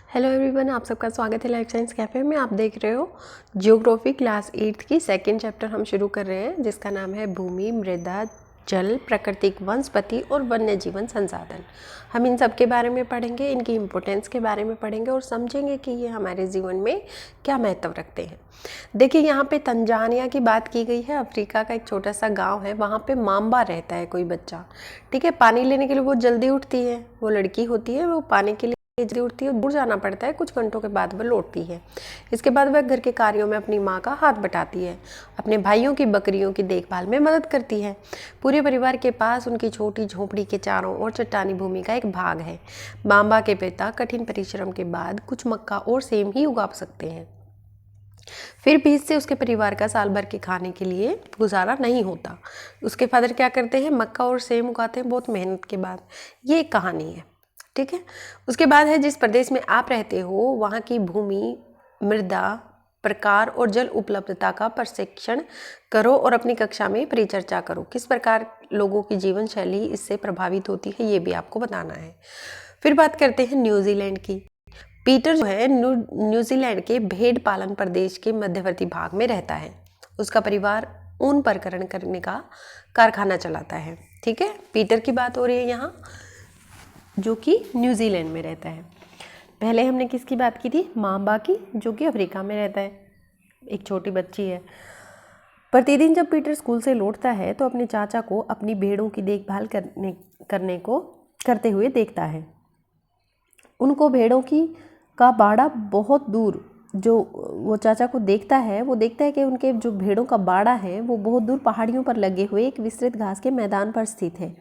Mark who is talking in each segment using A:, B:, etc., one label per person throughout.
A: Hello everyone, आप सबका स्वागत है लाइफ साइंस कैफ़े में। आप देख रहे हो जियोग्राफी क्लास 8th की सेकंड चैप्टर हम शुरू कर रहे हैं, जिसका नाम है भूमि, मृदा, जल, प्राकृतिक वनस्पति और वन्य जीवन संसाधन। हम इन सब के बारे में पढ़ेंगे, इनकी इम्पोर्टेंस के बारे में पढ़ेंगे और समझेंगे कि ये हमारे जीवन में क्या महत्व रखते हैं। देखिए, यहाँ पे तंजानिया की बात की गई है। अफ्रीका का एक छोटा सा गाँव है, वहाँ पे मांबा रहता है कोई बच्चा। ठीक है, पानी लेने के लिए वो जल्दी उठती है, वो लड़की होती है, वो पानी के लिए जल्दी उठती है, दूर जाना पड़ता है, कुछ घंटों के बाद वह लौटती है। इसके बाद वह घर के कार्यों में अपनी माँ का हाथ बटाती है, अपने भाइयों की बकरियों की देखभाल में मदद करती है। पूरे परिवार के पास उनकी छोटी झोंपड़ी के चारों ओर चट्टानी भूमि का एक भाग है। मांबा के पिता कठिन परिश्रम के बाद कुछ मक्का और सेम ही उगा सकते हैं, फिर भी इससे उसके परिवार का साल भर के खाने के लिए गुजारा नहीं होता। उसके फादर क्या करते हैं, मक्का और सेम उगाते हैं बहुत मेहनत के बाद। ये एक कहानी है, ठीक है। उसके बाद है, जिस प्रदेश में आप रहते हो वहाँ की भूमि, मृदा, प्रकार और जल उपलब्धता का प्रशिक्षण करो और अपनी कक्षा में परिचर्चा करो। किस प्रकार लोगों की जीवन शैली इससे प्रभावित होती है, ये भी आपको बताना है। फिर बात करते हैं न्यूजीलैंड की। पीटर जो है न्यूजीलैंड के भेड़ पालन प्रदेश के मध्यवर्ती भाग में रहता है। उसका परिवार ऊन प्रकरण करने का कारखाना चलाता है। ठीक है, पीटर की बात हो रही है यहाँ, जो कि न्यूजीलैंड में रहता है। पहले हमने किसकी बात की थी, मांबा की, जो कि अफ्रीका में रहता है, एक छोटी बच्ची है। प्रतिदिन जब पीटर स्कूल से लौटता है तो अपने चाचा को अपनी भेड़ों की देखभाल करते हुए देखता है। उनको भेड़ों की का बाड़ा बहुत दूर, जो वो चाचा को देखता है, वो देखता है कि उनके जो भेड़ों का बाड़ा है वो बहुत दूर पहाड़ियों पर लगे हुए एक विस्तृत घास के मैदान पर स्थित है।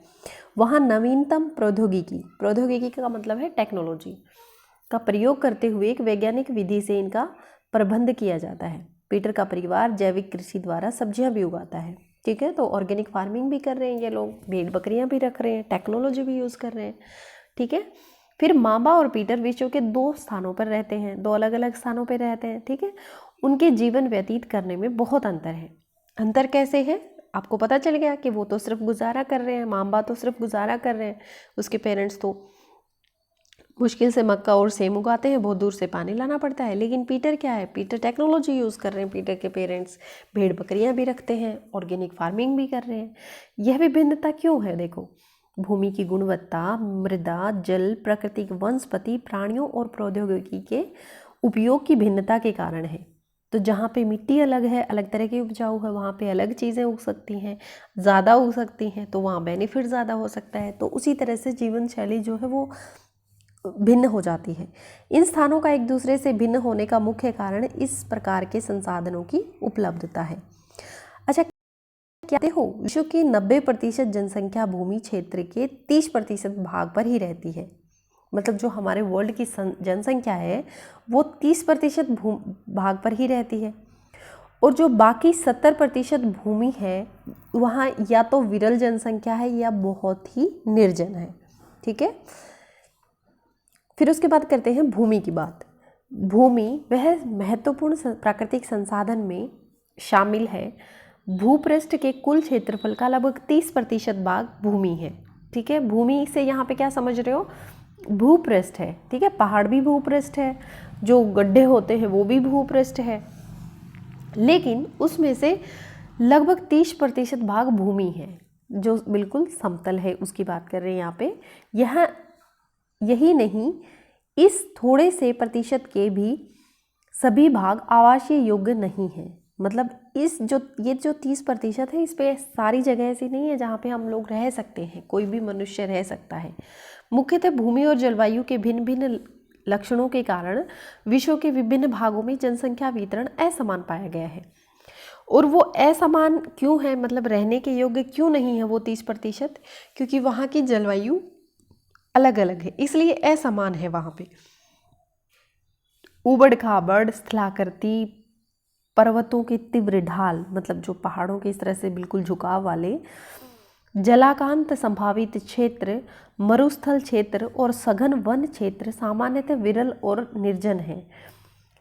A: वहाँ नवीनतम प्रौद्योगिकी का मतलब है टेक्नोलॉजी का प्रयोग करते हुए एक वैज्ञानिक विधि से इनका प्रबंध किया जाता है। पीटर का परिवार जैविक कृषि द्वारा सब्जियां भी उगाता है। ठीक है, तो ऑर्गेनिक फार्मिंग भी कर रहे हैं ये लोग, भेड़ बकरियां भी रख रहे हैं, टेक्नोलॉजी भी यूज़ कर रहे हैं। ठीक है, फिर मांबा और पीटर विश्व के दो स्थानों पर रहते हैं, दो अलग अलग स्थानों पर रहते हैं। ठीक है, उनके जीवन व्यतीत करने में बहुत अंतर है। अंतर कैसे है, आपको पता चल गया कि वो तो सिर्फ गुजारा कर रहे हैं, मांबा तो सिर्फ गुजारा कर रहे हैं, उसके पेरेंट्स तो मुश्किल से मक्का और सेम उगाते हैं, बहुत दूर से पानी लाना पड़ता है। लेकिन पीटर क्या है, पीटर टेक्नोलॉजी यूज़ कर रहे हैं। पीटर के पेरेंट्स भेड़ बकरियां भी रखते हैं, ऑर्गेनिक फार्मिंग भी कर रहे हैं। यह विभिन्नता क्यों है, देखो, भूमि की गुणवत्ता, मृदा, जल, प्राकृतिक वनस्पति, प्राणियों और प्रौद्योगिकी के उपयोग की भिन्नता के कारण है। तो जहाँ पे मिट्टी अलग है, अलग तरह की उपजाऊ है, वहाँ पे अलग चीज़ें उग सकती हैं, ज़्यादा उग सकती हैं, तो वहाँ बेनिफिट ज़्यादा हो सकता है। तो उसी तरह से जीवन शैली जो है वो भिन्न हो जाती है। इन स्थानों का एक दूसरे से भिन्न होने का मुख्य कारण इस प्रकार के संसाधनों की उपलब्धता है। अच्छा, क्या देखो, विश्व की 90% जनसंख्या भूमि क्षेत्र के 30% भाग पर ही रहती है। मतलब जो हमारे वर्ल्ड की जनसंख्या है वो 30% भाग पर ही रहती है, और जो बाकी 70% भूमि है वहाँ या तो विरल जनसंख्या है या बहुत ही निर्जन है। ठीक है, फिर उसके बाद करते हैं भूमि की बात। भूमि वह महत्वपूर्ण प्राकृतिक संसाधन में शामिल है। भूपृष्ठ के कुल क्षेत्रफल का लगभग 30% भाग भूमि है। ठीक है, भूमि से यहाँ पे क्या समझ रहे हो, भूपृष्ठ है। ठीक है, पहाड़ भी भूपृष्ठ है, जो गड्ढे होते हैं वो भी भूपृष्ठ है, लेकिन उसमें से लगभग 30% भाग भूमि है जो बिल्कुल समतल है, उसकी बात कर रहे हैं यहाँ पे। यही नहीं, इस थोड़े से प्रतिशत के भी सभी भाग आवासीय योग्य नहीं है। मतलब ये जो 30% है, इस पे सारी जगह ऐसी नहीं है जहाँ पे हम लोग रह सकते हैं, कोई भी मनुष्य रह सकता है। मुख्यतः भूमि और जलवायु के भिन्न भिन्न लक्षणों के कारण विश्व के विभिन्न भागों में जनसंख्या वितरण असमान पाया गया है। और वो असमान क्यों है, मतलब रहने के योग्य क्यों नहीं है वो 30%, क्योंकि वहाँ की जलवायु अलग अलग है, इसलिए असमान है। वहाँ पे उबड़ खाबड़, स्थलाकृति, पर्वतों की तीव्र ढाल, मतलब जो पहाड़ों के इस तरह से बिल्कुल झुकाव वाले, जलाकांत संभावित क्षेत्र, मरुस्थल क्षेत्र और सघन वन क्षेत्र सामान्यतः विरल और निर्जन है।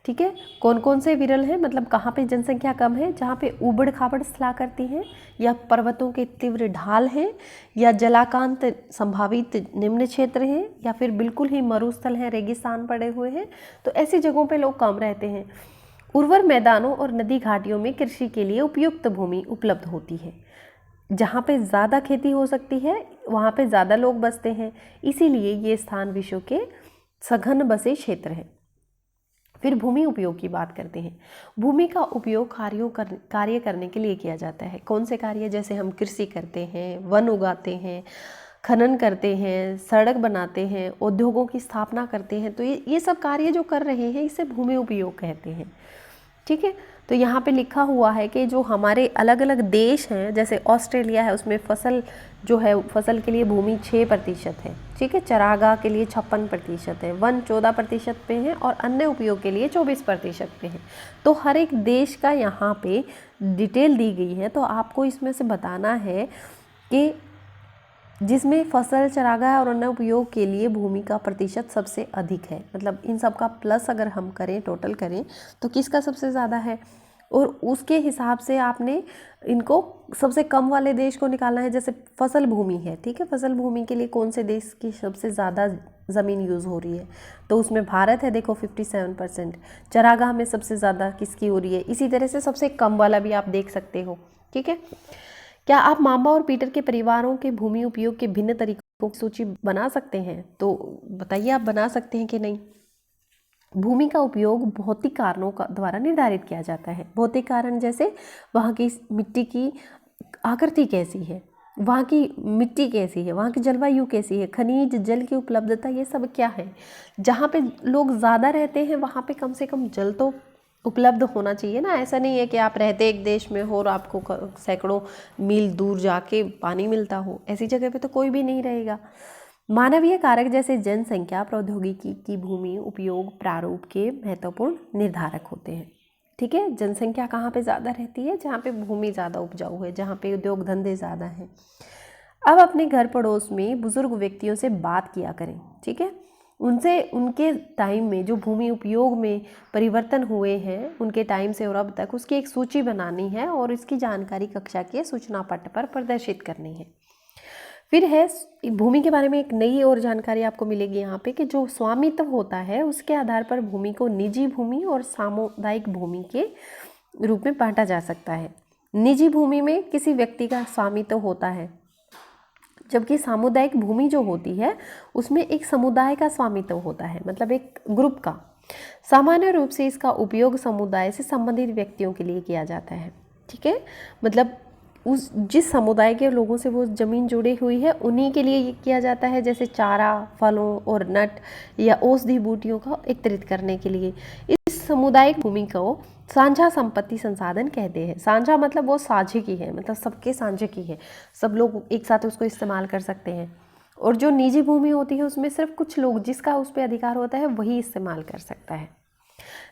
A: ठीक है। कौन कौन से विरल हैं, मतलब कहाँ पे जनसंख्या कम है, जहाँ पे ऊबड़ खाबड़ स्थला करती हैं, या पर्वतों के तीव्र ढाल हैं, या जलाकांत संभावित निम्न क्षेत्र हैं, या फिर बिल्कुल ही मरुस्थल हैं, रेगिस्तान पड़े हुए हैं। तो ऐसी जगहों पे लोग कम रहते हैं। उर्वर मैदानों और नदी घाटियों में कृषि के लिए उपयुक्त भूमि उपलब्ध होती है। जहाँ पे ज़्यादा खेती हो सकती है वहाँ पे ज़्यादा लोग बसते हैं, इसीलिए ये स्थान विश्व के सघन बसे क्षेत्र हैं। फिर भूमि उपयोग की बात करते हैं। भूमि का उपयोग कार्य करने के लिए किया जाता है। कौन से कार्य? जैसे हम कृषि करते हैं, वन उगाते हैं, खनन करते हैं, सड़क बनाते हैं, उद्योगों की स्थापना करते हैं। तो ये सब कार्य जो कर रहे हैं इसे भूमि उपयोग कहते हैं। ठीक है। तो यहाँ पे लिखा हुआ है कि जो हमारे अलग अलग देश हैं, जैसे ऑस्ट्रेलिया है, उसमें फसल जो है, फसल के लिए भूमि 6% है। ठीक है। चरागाह के लिए 56% है, वन 14% पे है, और अन्य उपयोग के लिए 24% पे है। तो हर एक देश का यहाँ पे डिटेल दी गई है। तो आपको इसमें से बताना है कि जिसमें फसल, चरागाह और अन्य उपयोग के लिए भूमि का प्रतिशत सबसे अधिक है। मतलब इन सब का प्लस अगर हम करें, टोटल करें, तो किसका सबसे ज़्यादा है, और उसके हिसाब से आपने इनको सबसे कम वाले देश को निकालना है। जैसे फसल भूमि है, ठीक है, फसल भूमि के लिए कौन से देश की सबसे ज़्यादा ज़मीन यूज़ हो रही है, तो उसमें भारत है, देखो 57%। चरागाह में सबसे ज़्यादा किसकी हो रही है, इसी तरह से सबसे कम वाला भी आप देख सकते हो। ठीक है। क्या आप मामा और पीटर के परिवारों के भूमि उपयोग के भिन्न तरीकों की सूची बना सकते हैं? तो बताइए, आप बना सकते हैं कि नहीं। भूमि का उपयोग भौतिक कारणों का द्वारा निर्धारित किया जाता है। भौतिक कारण जैसे वहाँ की मिट्टी की आकृति कैसी है, वहाँ की मिट्टी कैसी है, वहाँ की जलवायु कैसी है, खनिज जल की उपलब्धता, ये सब क्या है। जहाँ पे लोग ज़्यादा रहते हैं वहाँ पे कम से कम जल तो उपलब्ध होना चाहिए ना। ऐसा नहीं है कि आप रहते एक देश में हो और आपको सैकड़ों मील दूर जाके पानी मिलता हो, ऐसी जगह पे तो कोई भी नहीं रहेगा। मानवीय कारक जैसे जनसंख्या, प्रौद्योगिकी की भूमि उपयोग प्रारूप के महत्वपूर्ण निर्धारक होते हैं। ठीक है। जनसंख्या कहाँ पे ज़्यादा रहती है? जहाँ पे भूमि ज़्यादा उपजाऊ है, जहाँ पे उद्योग धंधे ज़्यादा हैं। अब अपने घर पड़ोस में बुजुर्ग व्यक्तियों से बात किया करें। ठीक है। उनसे उनके टाइम में जो भूमि उपयोग में परिवर्तन हुए हैं उनके टाइम से और अब तक, उसकी एक सूची बनानी है और इसकी जानकारी कक्षा के सूचना पट पर प्रदर्शित करनी है। फिर है भूमि के बारे में एक नई और जानकारी आपको मिलेगी यहाँ पे कि जो स्वामित्व होता है उसके आधार पर भूमि को निजी भूमि और सामुदायिक भूमि के रूप में बांटा जा सकता है। निजी भूमि में किसी व्यक्ति का स्वामित्व होता है, जबकि सामुदायिक भूमि जो होती है उसमें एक समुदाय का स्वामित्व होता है, मतलब एक ग्रुप का। सामान्य रूप से इसका उपयोग समुदाय से संबंधित व्यक्तियों के लिए किया जाता है। ठीक है। मतलब उस जिस समुदाय के लोगों से वो ज़मीन जुड़ी हुई है उन्हीं के लिए ये किया जाता है, जैसे चारा, फलों और नट या औषधि बूटियों का एकत्रित करने के लिए। इस सामुदायिक भूमि को साझा संपत्ति संसाधन कहते हैं। साझा मतलब वो साझे की है, मतलब सबके साझे की है, सब लोग एक साथ उसको इस्तेमाल कर सकते हैं। और जो निजी भूमि होती है उसमें सिर्फ कुछ लोग, जिसका उस पर अधिकार होता है, वही इस्तेमाल कर सकता है।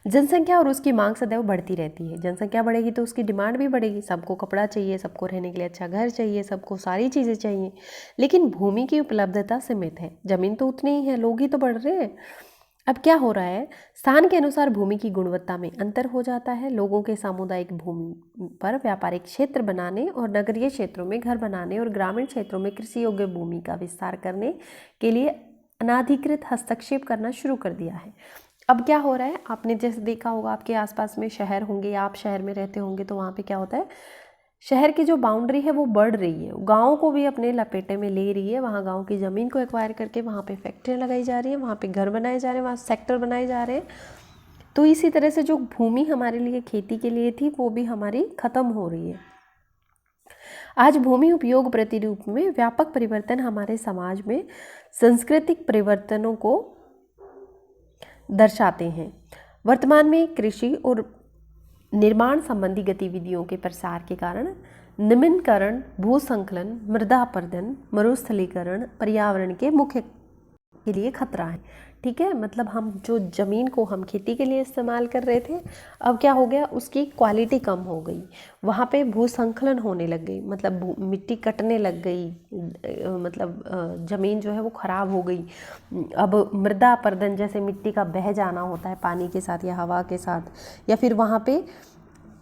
A: जनसंख्या और उसकी मांग सदैव बढ़ती रहती है। जनसंख्या बढ़ेगी तो उसकी डिमांड भी बढ़ेगी। सबको कपड़ा चाहिए, सबको रहने के लिए अच्छा घर चाहिए, सबको सारी चीज़ें चाहिए, लेकिन भूमि की उपलब्धता सीमित है। ज़मीन तो उतनी ही है, लोग ही तो बढ़ रहे हैं। अब क्या हो रहा है, स्थान के अनुसार भूमि की गुणवत्ता में अंतर हो जाता है। लोगों के सामुदायिक भूमि पर व्यापारिक क्षेत्र बनाने और नगरीय क्षेत्रों में घर बनाने और ग्रामीण क्षेत्रों में कृषि योग्य भूमि का विस्तार करने के लिए अनाधिकृत हस्तक्षेप करना शुरू कर दिया है। अब क्या हो रहा है, आपने जैसे देखा होगा, आपके आसपास में शहर होंगे या आप शहर में रहते होंगे, तो वहाँ पे क्या होता है, शहर की जो बाउंड्री है वो बढ़ रही है, गाँव को भी अपने लपेटे में ले रही है। वहाँ गाँव की ज़मीन को एक्वायर करके वहाँ पे फैक्ट्रियाँ लगाई जा रही हैं, वहाँ पे घर बनाए जा रहे हैं, वहाँ सेक्टर बनाए जा रहे हैं। तो इसी तरह से जो भूमि हमारे लिए खेती के लिए थी वो भी हमारी ख़त्म हो रही है। आज भूमि उपयोग प्रतिरूप में व्यापक परिवर्तन हमारे समाज में सांस्कृतिक परिवर्तनों को दर्शाते हैं। वर्तमान में कृषि और निर्माण संबंधी गतिविधियों के प्रसार के कारण निम्नीकरण, भूसंकलन, मृदा अपरदन, मरुस्थलीकरण पर्यावरण के मुख्य के लिए खतरा है। ठीक है, मतलब हम जो ज़मीन को हम खेती के लिए इस्तेमाल कर रहे थे, अब क्या हो गया, उसकी क्वालिटी कम हो गई, वहाँ पे भूसंखलन होने लग गई, मतलब मिट्टी कटने लग गई, मतलब ज़मीन जो है वो ख़राब हो गई। अब मृदा अपरदन, जैसे मिट्टी का बह जाना होता है पानी के साथ या हवा के साथ, या फिर वहाँ पे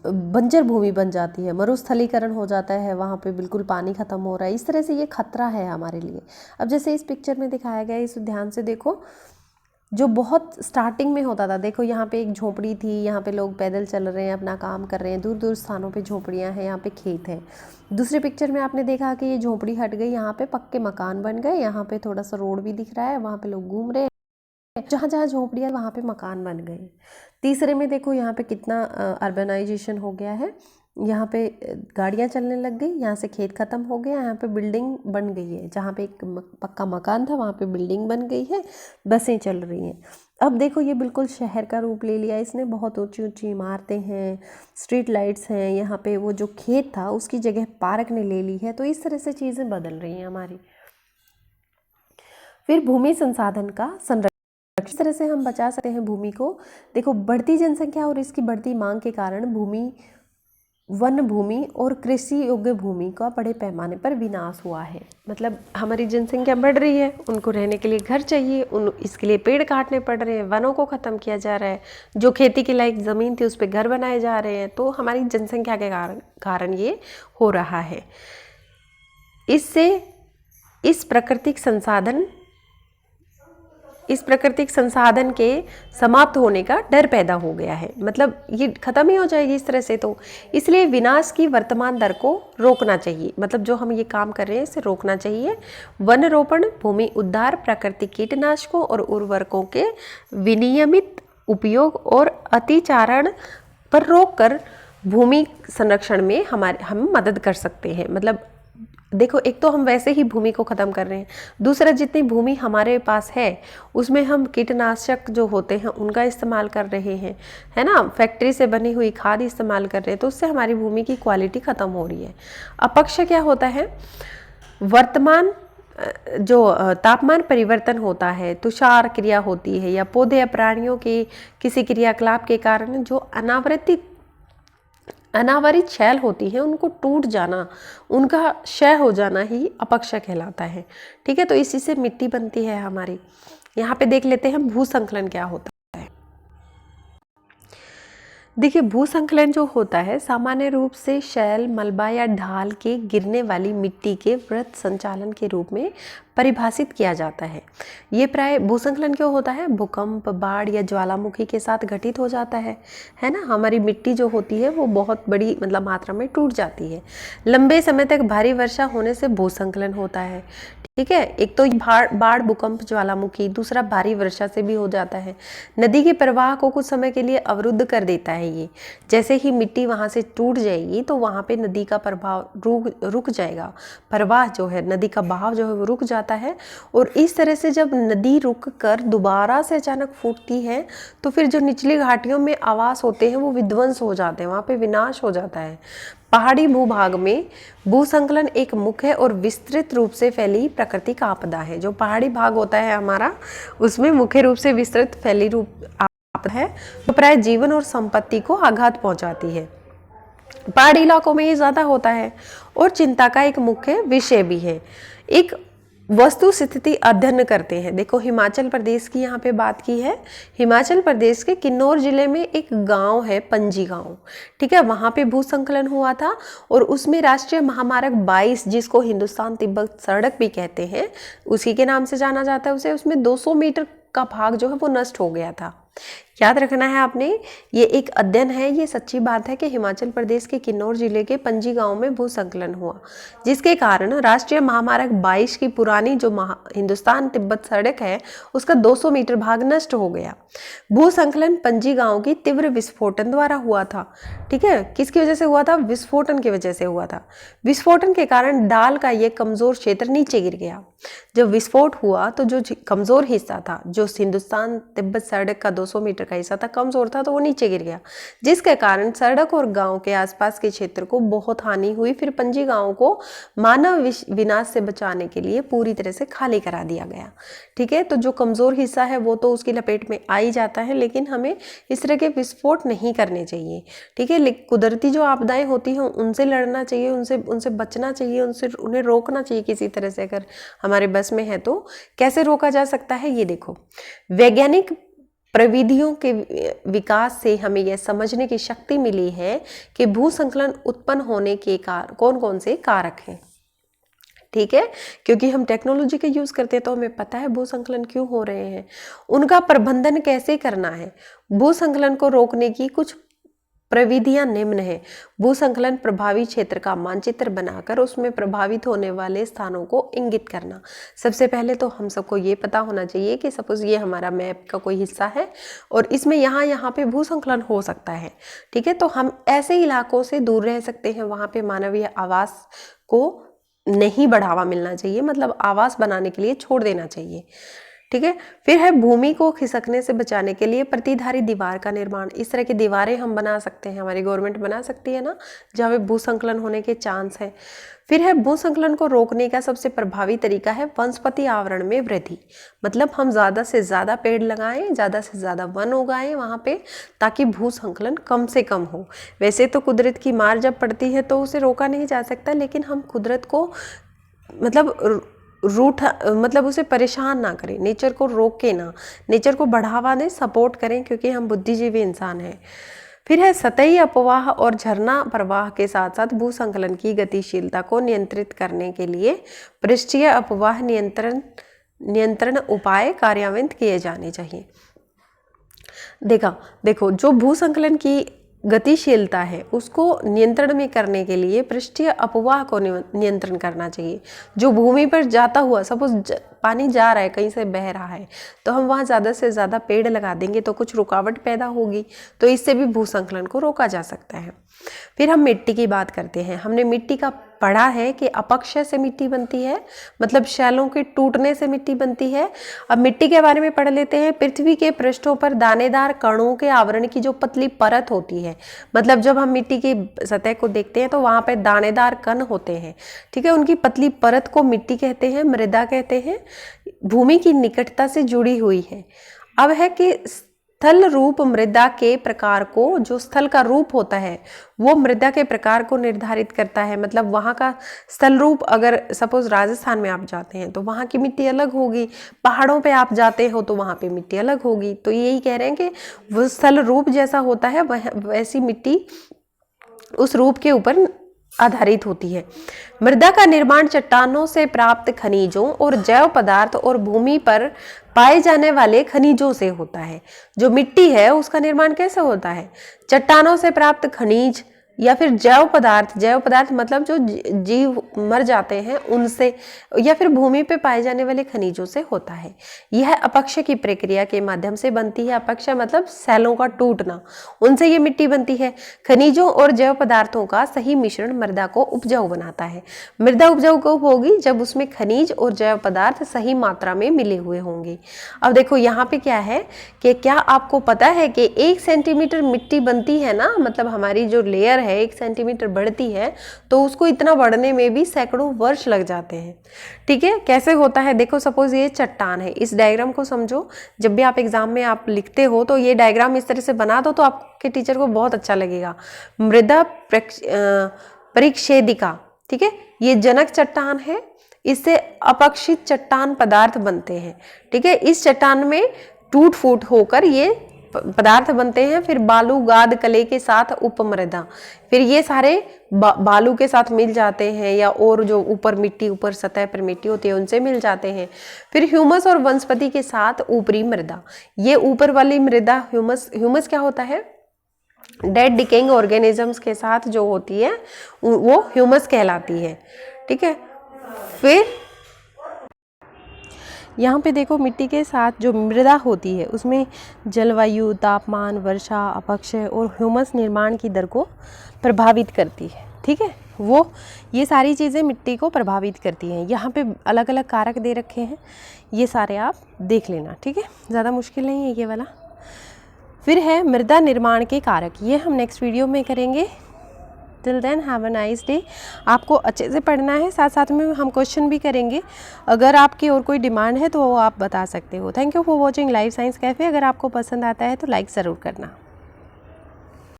A: बंजर भूमि बन जाती है, मरुस्थलीकरण हो जाता है, वहाँ पे बिल्कुल पानी ख़त्म हो रहा है। इस तरह से ये खतरा है हमारे लिए। अब जैसे इस पिक्चर में दिखाया गया है, इस ध्यान से देखो, जो बहुत स्टार्टिंग में होता था, देखो यहाँ पे एक झोपड़ी थी, यहाँ पे लोग पैदल चल रहे हैं, अपना काम कर रहे हैं, दूर दूर स्थानों पे झोपड़ियाँ हैं, यहाँ पे खेत हैं। दूसरे पिक्चर में आपने देखा कि ये झोपड़ी हट गई, यहाँ पे पक्के मकान बन गए, यहाँ पे थोड़ा सा रोड भी दिख रहा है, वहाँ पे लोग घूम रहे हैं, जहाँ जहाँ झोपड़ियाँ वहाँ पे मकान बन गए। तीसरे में देखो यहाँ पे कितना अर्बनाइजेशन हो गया है, यहाँ पे गाड़ियाँ चलने लग गई, यहाँ से खेत ख़त्म हो गया, यहाँ पे बिल्डिंग बन गई है, जहाँ पे एक पक्का मकान था वहाँ पे बिल्डिंग बन गई है, बसें चल रही हैं। अब देखो ये बिल्कुल शहर का रूप ले लिया इसने, बहुत ऊंची ऊंची इमारतें हैं, स्ट्रीट लाइट्स हैं, यहाँ पे वो जो खेत था उसकी जगह पार्क ने ले ली है। तो इस तरह से चीज़ें बदल रही हैं हमारी। फिर भूमि संसाधन का संरक्षण, इस तरह से हम बचा सकते हैं भूमि को। देखो बढ़ती जनसंख्या और इसकी बढ़ती मांग के कारण भूमि, वन भूमि और कृषि योग्य भूमि का बड़े पैमाने पर विनाश हुआ है। मतलब हमारी जनसंख्या बढ़ रही है, उनको रहने के लिए घर चाहिए, इसके लिए पेड़ काटने पड़ रहे हैं, वनों को ख़त्म किया जा रहा है, जो खेती के लायक ज़मीन थी उस पर घर बनाए जा रहे हैं। तो हमारी जनसंख्या के कारण ये हो रहा है। इससे इस प्राकृतिक संसाधन के समाप्त होने का डर पैदा हो गया है, मतलब ये खत्म ही हो जाएगी इस तरह से। तो इसलिए विनाश की वर्तमान दर को रोकना चाहिए, मतलब जो हम ये काम कर रहे हैं इसे रोकना चाहिए। वन रोपण, भूमि उद्धार, प्राकृतिक कीटनाशकों और उर्वरकों के विनियमित उपयोग और अतिचारण पर रोक कर भूमि संरक्षण में हम मदद कर सकते हैं। मतलब देखो, एक तो हम वैसे ही भूमि को ख़त्म कर रहे हैं, दूसरा जितनी भूमि हमारे पास है उसमें हम कीटनाशक जो होते हैं उनका इस्तेमाल कर रहे हैं, है ना, फैक्ट्री से बनी हुई खाद इस्तेमाल कर रहे हैं, तो उससे हमारी भूमि की क्वालिटी ख़त्म हो रही है। अपक्ष क्या होता है, वर्तमान जो तापमान परिवर्तन होता है, तुषार क्रिया होती है, या पौधे या प्राणियों के किसी क्रियाकलाप के कारण जो अनावरित शैल होती है उनको टूट जाना, उनका क्षय हो जाना ही अपक्ष कहलाता है। ठीक है, तो इसी से मिट्टी बनती है हमारी। यहाँ पे देख लेते हैं भूसंकलन क्या होता है। देखिए, भूसंकलन जो होता है सामान्य रूप से शैल, मलबा या ढाल के गिरने वाली मिट्टी के वृत्त संचालन के रूप में परिभाषित किया जाता है। ये प्राय भूसंकलन क्यों होता है, भूकंप, बाढ़ या ज्वालामुखी के साथ घटित हो जाता है ना। हमारी मिट्टी जो होती है वो बहुत बड़ी मतलब मात्रा में टूट जाती है। लंबे समय तक भारी वर्षा होने से भूसंकलन होता है। ठीक है, एक तो बाढ़, भूकंप, ज्वालामुखी, दूसरा भारी वर्षा से भी हो जाता है। नदी के प्रवाह को कुछ समय के लिए अवरुद्ध कर देता है ये। जैसे ही मिट्टी वहाँ से टूट जाएगी तो वहाँ पे नदी का प्रभाव रुक जाएगा, प्रवाह जो है, नदी का बहाव जो है वो रुक जाता है। और इस तरह से जब नदी रुक कर दोबारा से अचानक फूटती है तो फिर जो निचली घाटियों में आवास होते हैं वो विध्वंस हो जाते हैं, वहाँ पे विनाश हो जाता है। पहाड़ी भूभाग में भूसंकलन एक मुख्य और विस्तृत रूप से फैली प्राकृतिक आपदा है। जो पहाड़ी भाग होता है हमारा, उसमें मुख्य रूप से विस्तृत फैली आपदा है जो प्राय जीवन और संपत्ति को आघात पहुंचाती है। पहाड़ी इलाकों में ये ज़्यादा होता है और चिंता का एक मुख्य विषय भी है। एक वस्तु स्थिति अध्ययन करते हैं। देखो, हिमाचल प्रदेश की यहाँ पे बात की है। हिमाचल प्रदेश के किन्नौर जिले में एक गांव है, पंजी गांव। ठीक है, वहाँ पे भूसंकलन हुआ था और उसमें राष्ट्रीय महामार्ग 22, जिसको हिंदुस्तान तिब्बत सड़क भी कहते हैं, उसी के नाम से जाना जाता है उसमें 200 मीटर का भाग जो है वो नष्ट हो गया था। याद रखना है आपने, ये एक अध्ययन है, ये सच्ची बात है कि हिमाचल प्रदेश के किन्नौर जिले के पंजी गांव में भूसंकलन हुआ, जिसके कारण राष्ट्रीय महामार्ग 22 की पुरानी जो हिंदुस्तान तिब्बत सड़क है उसका 200 मीटर भाग नष्ट हो गया। भूसंकलन पंजी गांव की तीव्र विस्फोटन द्वारा हुआ था। ठीक है, किसकी वजह से हुआ था, विस्फोटन की वजह से हुआ था। विस्फोटन के कारण डाल का ये कमजोर क्षेत्र नीचे गिर गया। जब विस्फोट हुआ तो जो कमजोर हिस्सा था, जो हिंदुस्तान तिब्बत सड़क का 200 मीटर का हिस्सा था, कमजोर था, तो वो नीचे गिर गया, जिसके कारण सड़क और गांव के आसपास के क्षेत्र को बहुत हानि हुई। फिर पंजी गांव को मानव विनाश से बचाने के लिए पूरी तरह से खाली करा दिया गया। ठीक है, तो जो कमजोर हिस्सा है वो तो उसकी लपेट में आ ही जाता है, लेकिन हमें इस तरह के विस्फोट नहीं करने चाहिए। ठीक है, कुदरती जो आपदाएं होती हैं उनसे लड़ना चाहिए, उनसे बचना चाहिए, उन्हें रोकना चाहिए किसी तरह से, अगर हमारे बस में है तो। कैसे रोका जा सकता है, ये देखो, वैज्ञानिक प्रविधियों के विकास से हमें यह समझने की शक्ति मिली है कि भूस्खलन उत्पन्न होने के कौन कौन से कारक हैं। ठीक है, क्योंकि हम टेक्नोलॉजी का यूज करते हैं तो हमें पता है भूस्खलन क्यों हो रहे हैं, उनका प्रबंधन कैसे करना है। भूस्खलन को रोकने की कुछ प्रविधियां निम्न है। भूस्खलन प्रभावी क्षेत्र का मानचित्र बनाकर उसमें प्रभावित होने वाले स्थानों को इंगित करना। सबसे पहले तो हम सबको ये पता होना चाहिए कि सपोज ये हमारा मैप का कोई हिस्सा है और इसमें यहाँ पे भूस्खलन हो सकता है। ठीक है, तो हम ऐसे इलाकों से दूर रह सकते हैं, वहाँ पे मानवीय आवास को नहीं बढ़ावा मिलना चाहिए, मतलब आवास बनाने के लिए छोड़ देना चाहिए। ठीक है, फिर है भूमि को खिसकने से बचाने के लिए प्रतिधारी दीवार का निर्माण। इस तरह की दीवारें हम बना सकते हैं, हमारी गवर्नमेंट बना सकती है ना, जहाँ पे भूस्खलन होने के चांस है। फिर है भूस्खलन को रोकने का सबसे प्रभावी तरीका है वनस्पति आवरण में वृद्धि, मतलब हम ज़्यादा से ज़्यादा पेड़ लगाएं, ज़्यादा से ज़्यादा वन उगाएं वहाँ पे, ताकि भूस्खलन कम से कम हो। वैसे तो कुदरत की मार जब पड़ती है तो उसे रोका नहीं जा सकता, लेकिन हम कुदरत को मतलब उसे परेशान ना करें, नेचर को रोके ना, नेचर को बढ़ावा दें, सपोर्ट करें, क्योंकि हम बुद्धिजीवी इंसान हैं। फिर है सतही अपवाह और झरना प्रवाह के साथ साथ भूस्खलन की गतिशीलता को नियंत्रित करने के लिए पृष्ठीय अपवाह नियंत्रण उपाय कार्यान्वित किए जाने चाहिए। देखो जो भूस्खलन की गतिशीलता है उसको नियंत्रण में करने के लिए पृष्ठीय अपवाह को नियंत्रण करना चाहिए। जो भूमि पर जाता हुआ, सपोज पानी जा रहा है, कहीं से बह रहा है, तो हम वहाँ ज़्यादा से ज़्यादा पेड़ लगा देंगे तो कुछ रुकावट पैदा होगी, तो इससे भी भूस्खलन को रोका जा सकता है। फिर हम मिट्टी की बात करते हैं। हमने मिट्टी का पढ़ा है कि अपक्षय से मिट्टी बनती है, मतलब शैलों के टूटने से मिट्टी बनती है। अब मिट्टी के बारे में पढ़ लेते हैं। पृथ्वी के पृष्ठों पर दानेदार कणों के आवरण की जो पतली परत होती है, मतलब जब हम मिट्टी की सतह को देखते हैं तो वहाँ पे दानेदार कण होते हैं। ठीक है, उनकी पतली परत को मिट्टी कहते हैं, मृदा कहते हैं, भूमि की निकटता से जुड़ी हुई है। अब है कि स्थल रूप मृदा के प्रकार को, जो स्थल का रूप होता है वो मृदा के प्रकार को निर्धारित करता है। मतलब वहाँ का स्थल रूप, अगर सपोज राजस्थान में आप जाते हैं तो वहाँ की मिट्टी अलग होगी, पहाड़ों पे आप जाते हो तो वहाँ पे मिट्टी अलग होगी। तो यही कह रहे हैं कि वो स्थल रूप जैसा होता है वैसी मिट्टी उस रूप के ऊपर आधारित होती है। मृदा का निर्माण चट्टानों से प्राप्त खनिजों और जैव पदार्थ और भूमि पर पाए जाने वाले खनिजों से होता है। जो मिट्टी है उसका निर्माण कैसे होता है? चट्टानों से प्राप्त खनिज या फिर जैव पदार्थ मतलब जो जीव मर जाते हैं उनसे, या फिर भूमि पे पाए जाने वाले खनिजों से होता है। यह अपक्षय की प्रक्रिया के माध्यम से बनती है। अपक्षय मतलब सेलों का टूटना, उनसे ये मिट्टी बनती है। खनिजों और जैव पदार्थों का सही मिश्रण मृदा को उपजाऊ बनाता है। मृदा उपजाऊ कब होगी? जब उसमें खनिज और जैव पदार्थ सही मात्रा में मिले हुए होंगे। अब देखो यहाँ पे क्या है कि क्या आपको पता है कि 1 सेंटीमीटर मिट्टी बनती है ना, मतलब हमारी जो लेयर है 1 सेंटीमीटर बढ़ती है, तो उसको इतना बढ़ने में भी सैकड़ों वर्ष लग जाते हैं। ठीक है, कैसे होता है? देखो सपोज ये चट्टान है, इस डायग्राम को समझो। जब भी आप एग्जाम में आप लिखते हो तो ये डायग्राम इस तरह से बना दो तो आपके टीचर को बहुत अच्छा लगेगा। मृदा परिक्षेदिका, ठीक है, ये जनक चट्टान है, इससे अपक्षित चट्टान पदार्थ बनते हैं। ठीक है, इस चट्टान में टूट फूट होकर ये पदार्थ बनते हैं। फिर बालू गाद कले के साथ उपमृदा, फिर ये सारे बालू के साथ मिल जाते हैं, या और जो ऊपर मिट्टी, ऊपर सतह पर मिट्टी होती है उनसे मिल जाते हैं। फिर ह्यूमस और वनस्पति के साथ ऊपरी मृदा, ये ऊपर वाली मृदा ह्यूमस क्या होता है? डेड डिकेइंग ऑर्गेनिजम्स के साथ जो होती है वो ह्यूमस कहलाती है। ठीक है, फिर यहाँ पे देखो मिट्टी के साथ जो मृदा होती है उसमें जलवायु, तापमान, वर्षा, अपक्षय और ह्यूमस निर्माण की दर को प्रभावित करती है। ठीक है, वो ये सारी चीज़ें मिट्टी को प्रभावित करती हैं। यहाँ पे अलग अलग कारक दे रखे हैं, ये सारे आप देख लेना। ठीक है, ज़्यादा मुश्किल नहीं है ये वाला। फिर है मृदा निर्माण के कारक, ये हम नेक्स्ट वीडियो में करेंगे। Till then have a nice day. आपको अच्छे से पढ़ना है, साथ साथ में हम क्वेश्चन भी करेंगे। अगर आपकी और कोई डिमांड है तो वो आप बता सकते हो। Thank you for watching live science cafe. अगर आपको पसंद आता है तो लाइक ज़रूर करना।